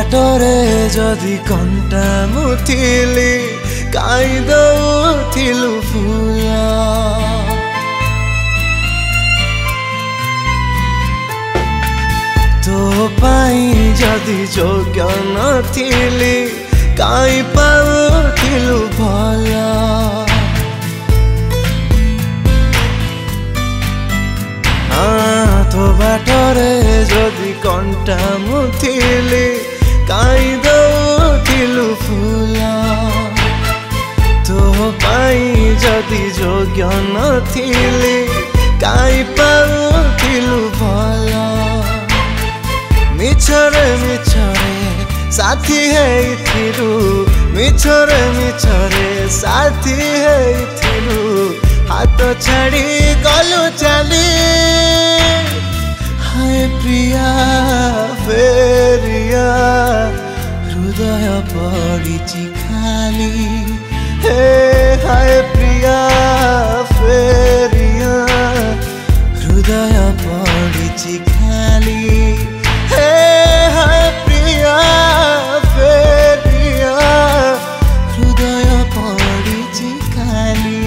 बाटरे जदि कंटा मुथिली काई दउथिलु फूल तो पाई जदि जोग्य नथिली काई पाउथिलु भल तो बाटरे जदि कंटा मुथिली काई दउथिलु फूल तो पाई जदि जोग्य नथिली काई पाउथिलु भल मिछरे मिछरे साथी है थिलु मिछरे मिछरे साथी है थिलु हाथ छाड़ी गलु चली हाय प्रिया फेरिया हृदय पड़िछि खाली हे हाय प्रिया फेरिया हृदय पड़िछि खाली हे हाय प्रिया फेरिया हृदय पड़िछि खाली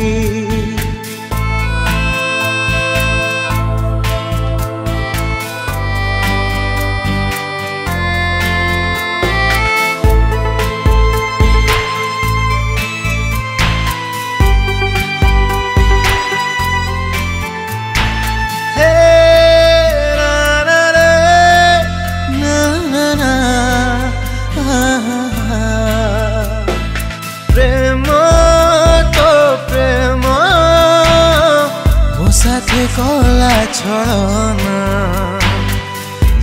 साथे कला छलना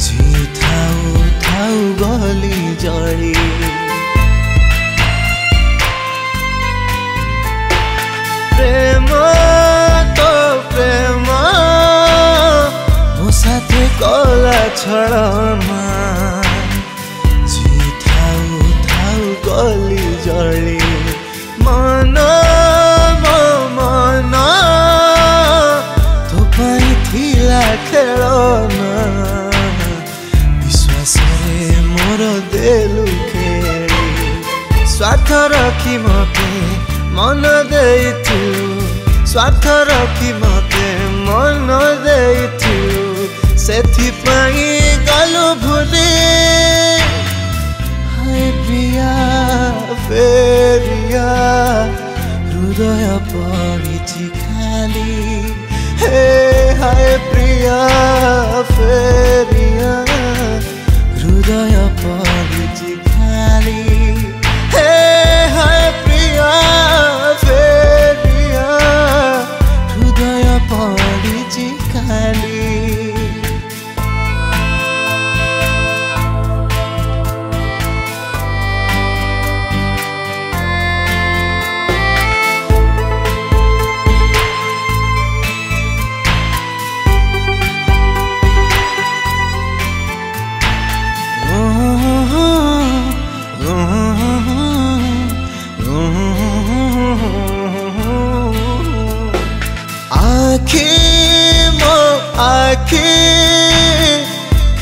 जी थाउ थाउ गली जड़ी प्रेम तो प्रेम मो साथे कला छलना जी थाउ थाउ गली जड़ी मन खेलना विश्वास रे मोर देलु खेली स्वार्थ रखी मते मन देइथिलु स्वार्थ रखी मते मन देइथिलु सेथि पई गलु भूली हाय प्रिया फेरिया हृदय पड़िछि खाली हे हाय प्रिया फेरिया हृदय पड़िछि खाली हे हाय प्रिया फेरिया हृदय पड़िछि खाली आखी मो आखी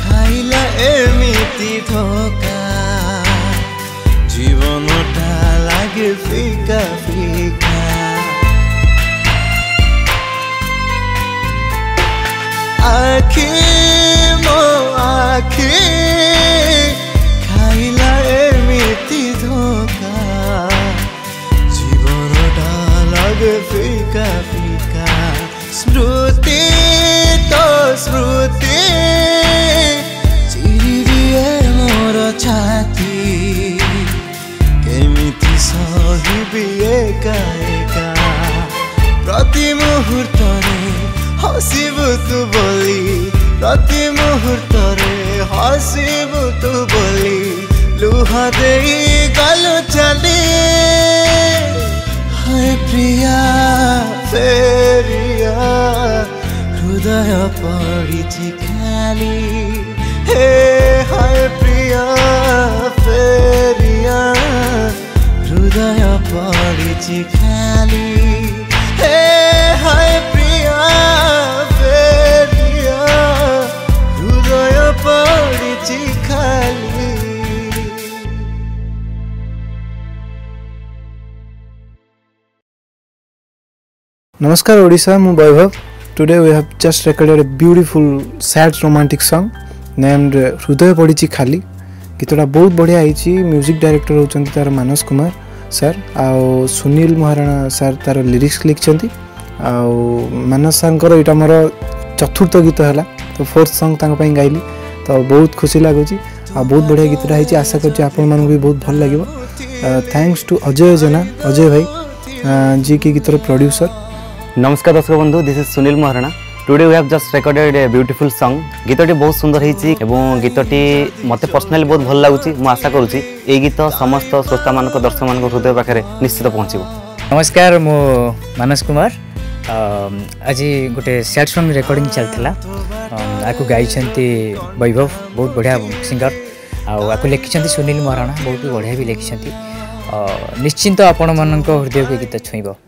खाइला एमिति धोका जीवनटा लागे फिका फिका आखी मो आखी खाइला एमिति धोका जीवनटा लागे फिका फिका स्मृति तो स्मृति चिरी दिए मोर छाती केमिति सहिबी एका एका प्रति मुहूर्त हसिबु तू बोली प्रति मुहूर्त हसिबु तू बोली लुह देई गलु चली हाय प्रिया फेरिया हृदय पड़िछि खाली हे हाय प्रिया फेरिया हृदय पड़िछि खाली हे हाय प्रिया फेरिया हृदय पड़िछि खाली। Namaskar Odisha, I am Vaibhav. Today we have just recorded a beautiful sad romantic song named Hruday Padichi Khali. गीतटा बहुत बढ़िया है। म्यूजिक डायरेक्टर होचंती तार मानस कुमार सर आउ सुनील महाराणा सर तार लिरिक्स लिखचंती आउ मानस सर एटा मोर चतुर्थ गीत है तो फोर्थ सॉन्ग तांग पई गाइली तो बहुत खुशी लागुची आ बहुत बढ़िया गीतटा है। आशा करछि आपन मानक भी बहुत भल लागिवो। थैंक्स टू अजय जेना अजय भाई जी की गीतर प्रोड्यूसर। नमस्कार दर्शक बंधु, this is Sunil Maharana. Today we have just recorded a beautiful song. गीतटी बहुत सुंदर होईची एवं गीतटी मते पर्सनली बहुत भल लागुची। मु आशा करूची ए गीत समस्त श्रोता मानक दर्शक मानक हृदय पाखरे निश्चित पहुंचीबो। नमस्कार, मो मानस कुमार। आज गोटे सैड सॉन्ग रिकॉर्डिंग चलथिला। आकु गाइछंती वैभव, बहुत बढ़िया सिंगर। आकु लिखिछंती सुनील महाराणा, बहुत बढ़िया भी लिखिछंती। निश्चिंत आपण मानक हृदय के गीत छुईबो।